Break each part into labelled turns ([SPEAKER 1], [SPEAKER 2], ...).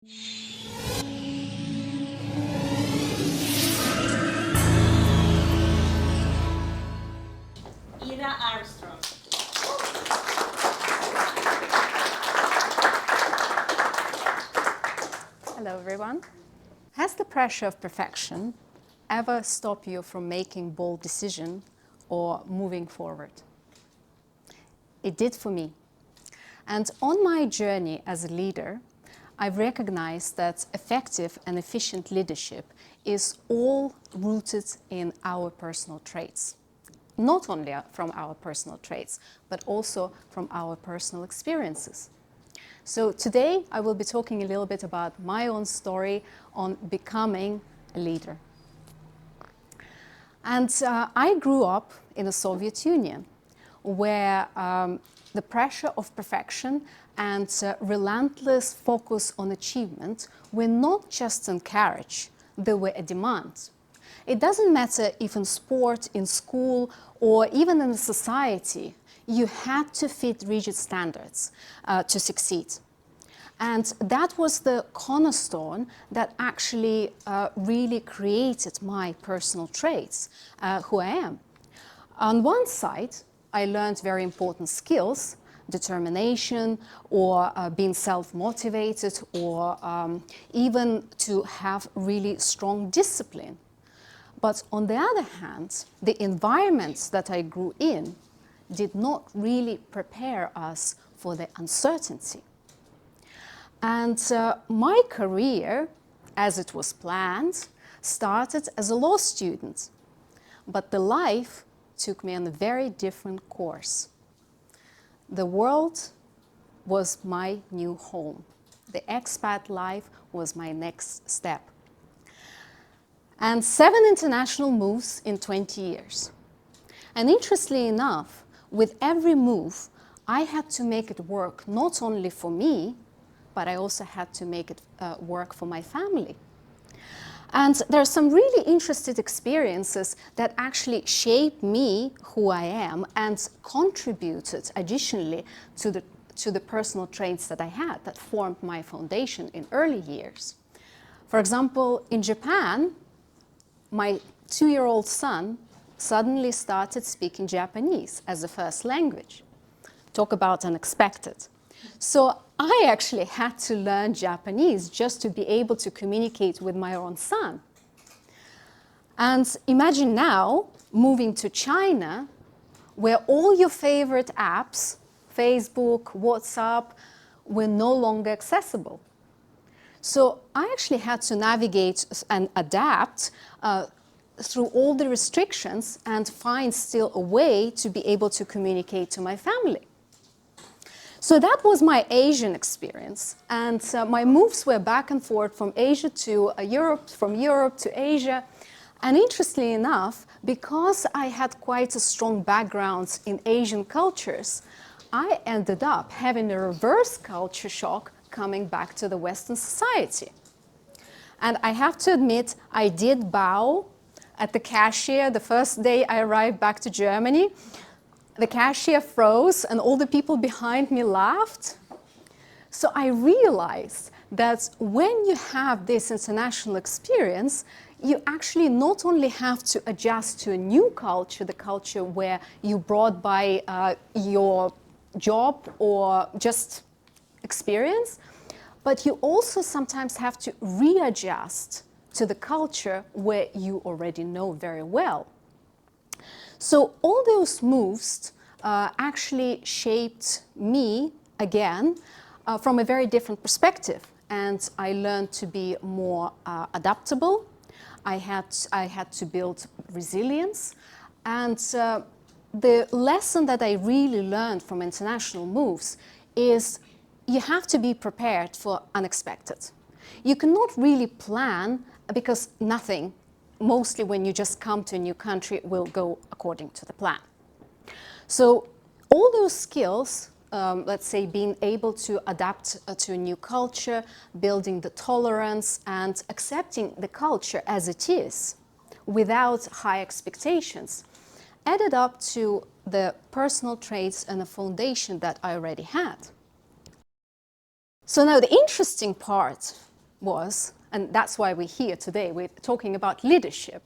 [SPEAKER 1] Armstrong.
[SPEAKER 2] Hello, everyone. Has the pressure of perfection ever stopped you from making bold decisions or moving forward? It did for me. And on my journey as a leader, I've recognized that effective and efficient leadership is all rooted in our personal traits. Not only from our personal traits, but also from our personal experiences. So today I will be talking a little bit about my own story on becoming a leader. And I grew up in the Soviet Union, where the pressure of perfection and relentless focus on achievement were not just encouraged, they were a demand. It doesn't matter if in sport, in school, or even in society, you had to fit rigid standards to succeed. And that was the cornerstone that actually really created my personal traits, who I am. On one side, I learned very important skills, determination, or being self-motivated, or even to have really strong discipline. But on the other hand, the environments that I grew in did not really prepare us for the uncertainty. And my career, as it was planned, started as a law student. But the life took me on a very different course. The world was my new home. The expat life was my next step. And 7 international moves in 20 years. And interestingly enough, with every move, I had to make it work not only for me, but I also had to make it work for my family. And there are some really interesting experiences that actually shaped me, who I am, and contributed additionally to the personal traits that I had that formed my foundation in early years. For example, in Japan, my 2-year-old son suddenly started speaking Japanese as a first language. Talk about unexpected. So I actually had to learn Japanese just to be able to communicate with my own son. And imagine now moving to China, where all your favorite apps, Facebook, WhatsApp, were no longer accessible. So I actually had to navigate and adapt through all the restrictions and find still a way to be able to communicate to my family. So that was my Asian experience. And my moves were back and forth from Asia to Europe, from Europe to Asia. And interestingly enough, because I had quite a strong background in Asian cultures, I ended up having a reverse culture shock coming back to the Western society. And I have to admit, I did bow at the cashier the first day I arrived back to Germany. The cashier froze and all the people behind me laughed. So I realized that when you have this international experience, you actually not only have to adjust to a new culture, the culture where you brought by your job or just experience, but you also sometimes have to readjust to the culture where you already know very well. So all those moves actually shaped me again from a very different perspective. And I learned to be more adaptable. I had to build resilience. And the lesson that I really learned from international moves is you have to be prepared for unexpected. You cannot really plan because nothing, mostly when you just come to a new country, will go according to the plan. So all those skills, let's say being able to adapt to a new culture, building the tolerance and accepting the culture as it is without high expectations, added up to the personal traits and the foundation that I already had. So now the interesting part was, and that's why we're here today, we're talking about leadership,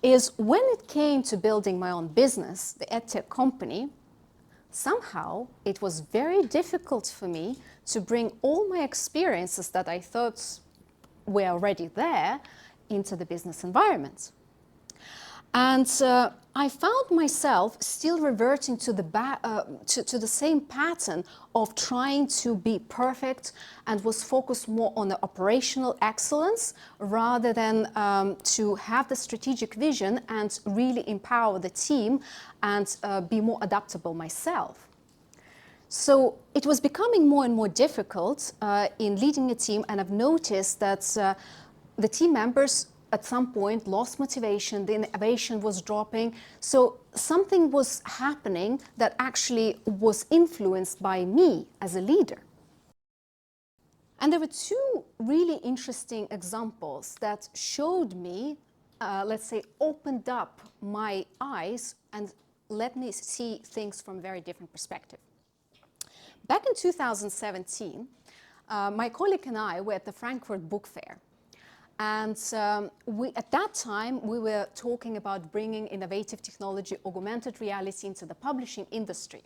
[SPEAKER 2] is when it came to building my own business, the EdTech company, somehow it was very difficult for me to bring all my experiences that I thought were already there into the business environment. And I found myself still reverting to the same pattern of trying to be perfect, and was focused more on the operational excellence rather than to have the strategic vision and really empower the team and be more adaptable myself. So it was becoming more and more difficult in leading a team, and I've noticed that the team members at some point lost motivation, the innovation was dropping. So something was happening that actually was influenced by me as a leader. And there were two really interesting examples that showed me, let's say, opened up my eyes and let me see things from a very different perspective. Back in 2017, my colleague and I were at the Frankfurt Book Fair. And at that time, we were talking about bringing innovative technology, augmented reality into the publishing industry.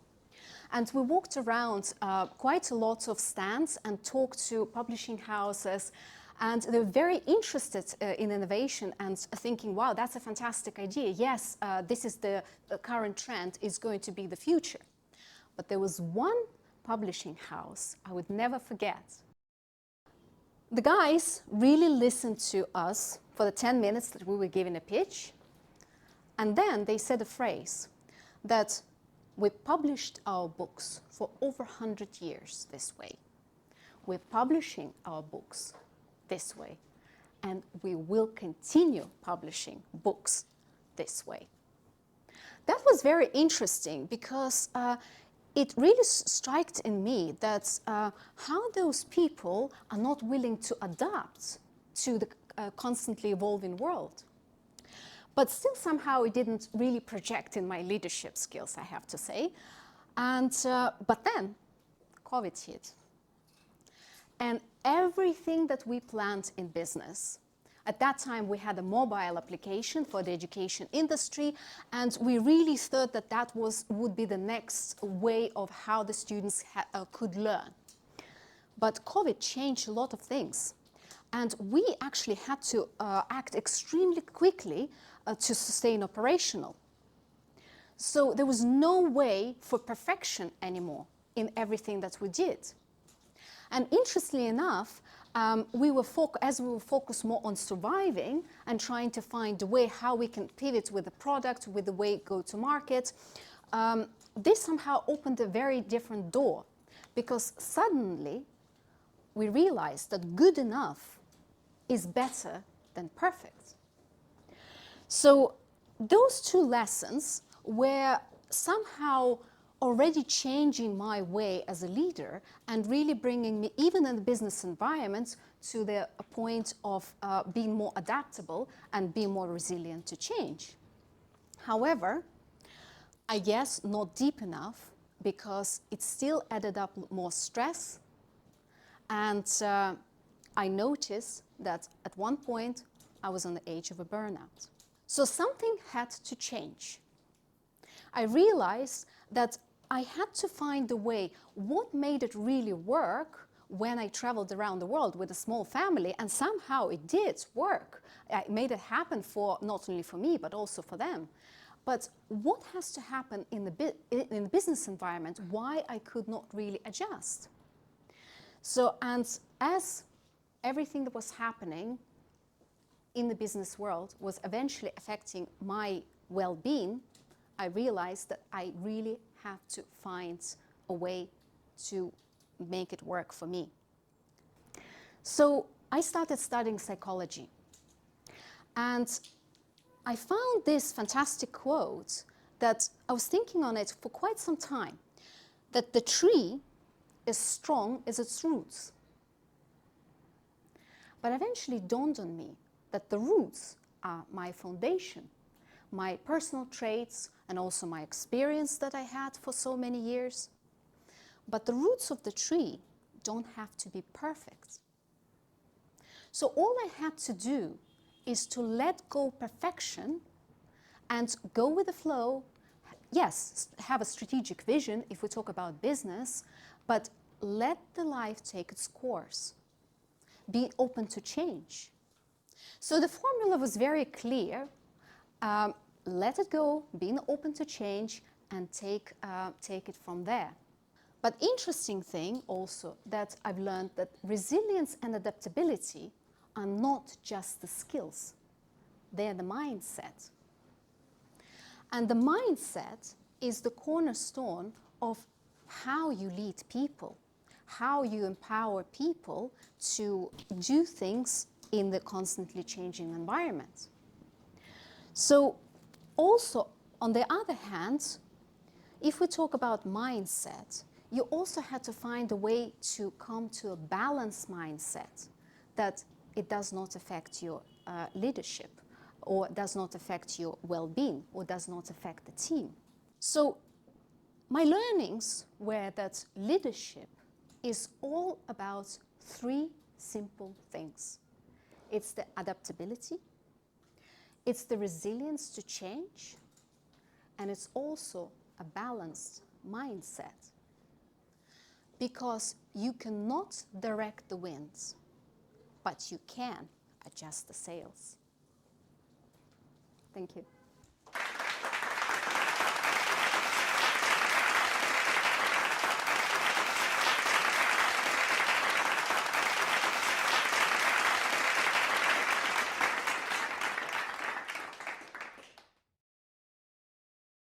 [SPEAKER 2] And we walked around quite a lot of stands and talked to publishing houses. And they were very interested in innovation and thinking, wow, that's a fantastic idea. Yes, this is the current trend, is going to be the future. But there was one publishing house I would never forget. The guys really listened to us for the 10 minutes that we were giving a pitch. And then they said a phrase that we published our books for over 100 years this way. We're publishing our books this way. And we will continue publishing books this way. That was very interesting because it really struck in me that how those people are not willing to adapt to the constantly evolving world. But still somehow it didn't really project in my leadership skills, I have to say. And, but then COVID hit. And everything that we planned in business, at that time we had a mobile application for the education industry, and we really thought that that would be the next way of how the students could learn. But COVID changed a lot of things, and we actually had to act extremely quickly to sustain operational. So there was no way for perfection anymore in everything that we did. And interestingly enough, as we were focused more on surviving and trying to find a way how we can pivot with the product, with the way go to market, this somehow opened a very different door, because suddenly we realized that good enough is better than perfect. So those two lessons were somehow already changing my way as a leader and really bringing me, even in the business environment, to the point of being more adaptable and being more resilient to change. However, I guess not deep enough, because it still added up more stress. And I noticed that at one point I was on the edge of a burnout. So something had to change. I realized that I had to find a way, what made it really work when I traveled around the world with a small family, and somehow it did work. I made it happen for not only for me, but also for them. But what has to happen in the business environment, why I could not really adjust? So, and as everything that was happening in the business world was eventually affecting my well-being, I realized that I really have to find a way to make it work for me. So I started studying psychology. And I found this fantastic quote that I was thinking on it for quite some time, that the tree is strong as its roots. But eventually dawned on me that the roots are my foundation, my personal traits, and also my experience that I had for so many years. But the roots of the tree don't have to be perfect. So all I had to do is to let go perfection and go with the flow. Yes, have a strategic vision if we talk about business, but let the life take its course. Be open to change. So the formula was very clear. Let it go, being open to change, and take it from there. But interesting thing also that I've learned that resilience and adaptability are not just the skills. They're the mindset. And the mindset is the cornerstone of how you lead people, how you empower people to do things in the constantly changing environment. So also, on the other hand, if we talk about mindset, you also had to find a way to come to a balanced mindset that it does not affect your leadership, or does not affect your well-being, or does not affect the team. So my learnings were that leadership is all about three simple things. It's the adaptability, it's the resilience to change, and it's also a balanced mindset. Because you cannot direct the winds, but you can adjust the sails. Thank you.